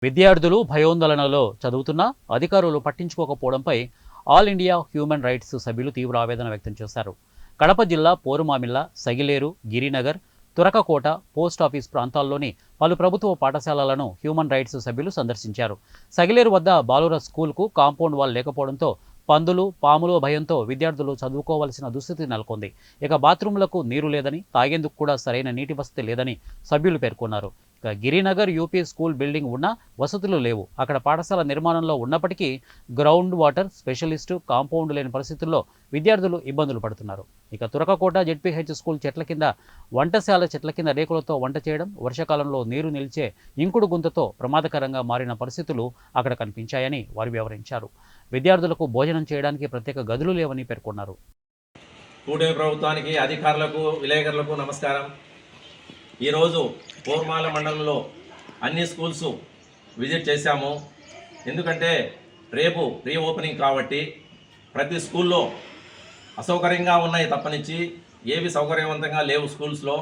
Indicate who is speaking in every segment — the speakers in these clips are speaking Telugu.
Speaker 1: విద్యార్థులు భయోందోళనలో చదువుతున్నా అధికారులు పట్టించుకోకపోవడంపై ఆల్ ఇండియా హ్యూమన్ రైట్స్ సభ్యులు తీవ్ర ఆవేదన వ్యక్తం చేశారు. కడప జిల్లా పోరుమామిళ్ల, సగిలేరు, గిరినగర్, తురకకోట, పోస్టాఫీస్ ప్రాంతాల్లోని పలు ప్రభుత్వ పాఠశాలలను హ్యూమన్ రైట్స్ సభ్యులు సందర్శించారు. సగిలేరు వద్ద బాలుర స్కూల్కు కాంపౌండ్ వాల్ లేకపోవడంతో పందులు, పాముల భయంతో విద్యార్థులు చదువుకోవాల్సిన దుస్థితి నెలకొంది. ఇక బాత్రూంలకు నీరు లేదని, తాగేందుకు కూడా సరైన నీటి వసతి లేదని సభ్యులు పేర్కొన్నారు. ఇక గిరినగర్ యూపీ స్కూల్ బిల్డింగ్ ఉన్నా వసతులు లేవు. అక్కడ పాఠశాల నిర్మాణంలో ఉన్నప్పటికీ గ్రౌండ్ వాటర్ స్పెషలిస్టు కాంపౌండ్ లేని పరిస్థితుల్లో విద్యార్థులు ఇబ్బందులు పడుతున్నారు. ఇక తురకకోట జెడ్పీహెచ్ స్కూల్ చెట్ల కింద, వంటశాల చెట్ల కింద రేకులతో వంట చేయడం, వర్షాకాలంలో నీరు నిలిచే ఇంకుడు గుంతతో ప్రమాదకరంగా మారిన పరిస్థితులు అక్కడ కనిపించాయని వారు వివరించారు. విద్యార్థులకు భోజనం చేయడానికి ప్రత్యేక గదులు లేవని పేర్కొన్నారు.
Speaker 2: కూటమి ప్రభుత్వానికి, అధికారులకు, విలేకరులకు నమస్కారం. ఈరోజు పోర్మాల మండలంలో అన్ని స్కూల్స్ విజిట్ చేశాము. ఎందుకంటే రేపు రీఓపెనింగ్ కాబట్టి ప్రతి స్కూల్లో అసౌకర్యంగా ఉన్నాయి తప్పనిచ్చి ఏవి సౌకర్యవంతంగా లేవు. స్కూల్స్లో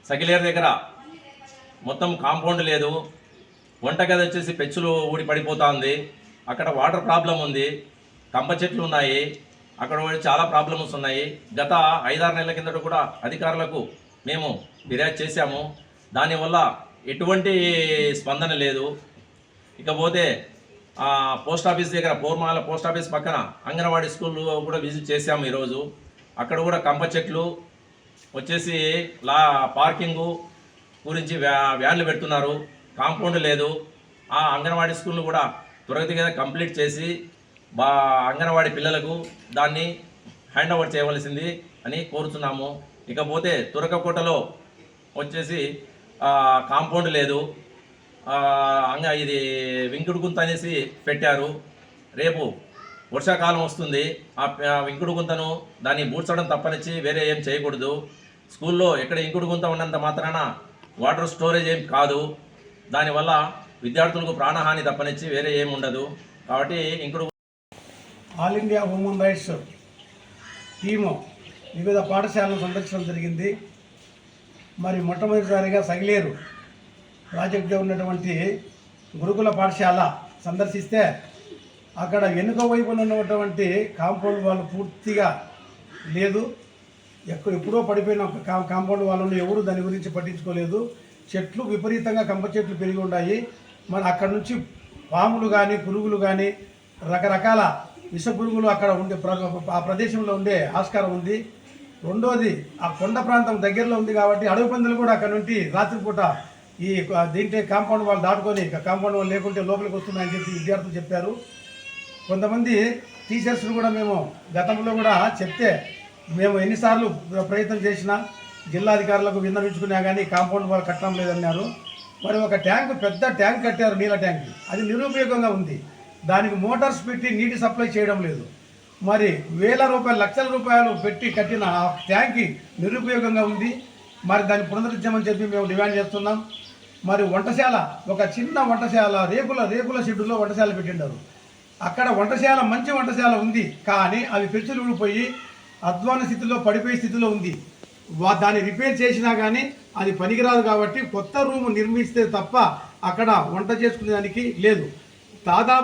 Speaker 2: సగిలేరు దగ్గర మొత్తం కాంపౌండ్ లేదు. వంటగది వచ్చేసి పెచ్చులు ఊడి పడిపోతూ ఉంది. అక్కడ వాటర్ ప్రాబ్లం ఉంది. కంప చెట్లు ఉన్నాయి. అక్కడ చాలా ప్రాబ్లమ్స్ ఉన్నాయి. గత 5-6 నెలల కిందట కూడా అధికారులకు మేము ఫిర్యాదు చేశాము. దానివల్ల ఎటువంటి స్పందన లేదు. ఇకపోతే పోస్ట్ ఆఫీస్ దగ్గర, పోర్మాల పోస్ట్ ఆఫీస్ పక్కన అంగన్వాడీ స్కూల్ కూడా విజిట్ చేశాము ఈరోజు. అక్కడ కూడా కంప చెట్లు వచ్చేసి పార్కింగు గురించి వ్యాన్లు పెడుతున్నారు. కాంపౌండ్ లేదు. ఆ అంగన్వాడీ స్కూల్ను కూడా త్వరగా కంప్లీట్ చేసి అంగన్వాడీ పిల్లలకు దాన్ని హ్యాండ్ ఓవర్ చేయవలసింది అని కోరుతున్నాము. ఇకపోతే తురకకోటలో వచ్చేసి కాంపౌండ్ లేదు. ఇది వెంకుడు గుంత అనేసి పెట్టారు. రేపు వర్షాకాలం వస్తుంది. ఆ వెంకుడు గుంతను దాన్ని బూడ్చడం తప్పనిచ్చి వేరే ఏం చేయకూడదు. స్కూల్లో ఎక్కడ ఇంకుడు గుంత ఉన్నంత మాత్రాన వాటర్ స్టోరేజ్ ఏం కాదు. దానివల్ల విద్యార్థులకు ప్రాణహాని తప్పనిచ్చి వేరే ఏం ఉండదు. కాబట్టి ఇంకుడు
Speaker 3: all India human rights team వివిధ పాఠశాలను సందర్శించడం జరిగింది. మరి మొట్టమొదటిసారిగా సగిలేరు ప్రాజెక్టులో ఉన్నటువంటి గురుకుల పాఠశాల సందర్శిస్తే అక్కడ వెనుక వైపున ఉన్నటువంటి కాంపౌండ్ వాళ్ళు పూర్తిగా లేదు. ఎప్పుడో పడిపోయిన కాంపౌండ్ వాళ్ళను ఎవరు దాని గురించి పట్టించుకోలేదు. చెట్లు విపరీతంగా కంప చెట్లు పెరిగి ఉన్నాయి. మరి అక్కడ నుంచి పాములు కానీ, పురుగులు కానీ, రకరకాల విష పురుగులు అక్కడ ఉండే ఆ ప్రదేశంలో ఉండే ఆస్కారం ఉంది. రెండోది, ఆ కొండ ప్రాంతం దగ్గరలో ఉంది కాబట్టి అడవి పందులు కూడా అక్కడ నుండి రాత్రిపూట దీంట్లో కాంపౌండ్ వాళ్ళు దాటుకొని కాంపౌండ్ వాళ్ళు లేకుంటే లోపలికి వస్తున్నాయని చెప్పి విద్యార్థులు చెప్పారు. కొంతమంది టీచర్స్ను కూడా మేము గతంలో కూడా చెప్తే మేము ఎన్నిసార్లు ప్రయత్నం చేసినా జిల్లాధికారులకు విన్నవించుకున్నా కానీ కాంపౌండ్ వాళ్ళు కట్టడం లేదన్నారు. మరి ఒక ట్యాంకు, పెద్ద ట్యాంక్ కట్టారు, నీళ్ళ ట్యాంక్. అది నిరుపయోగంగా ఉంది. దానికి మోటార్స్ పెట్టి నీటి సప్లై చేయడం లేదు. మరి వేల రూపాయలు, లక్షల రూపాయలు పెట్టి కట్టిన ఆ ట్యాంక్ నిరుపయోగంగా ఉంది. మరి దాన్ని పునరుద్ధరించమని చెప్పి మేము డిమాండ్ చేస్తున్నాం. మరి వంటశాల, ఒక చిన్న వంటశాల, రేకుల షెడ్డులో వంటశాల పెట్టిండారు. అక్కడ వంటశాల, మంచి వంటశాల ఉంది, కానీ అవి పెచ్చులు ఊడిపోయి అధ్వాన స్థితిలో, పడిపోయే స్థితిలో ఉంది. దాన్ని రిపేర్ చేసినా కానీ అది పనికిరాదు. కాబట్టి కొత్త రూము నిర్మిస్తే తప్ప అక్కడ వంట చేసుకునేదానికి లేదు. దాదాపు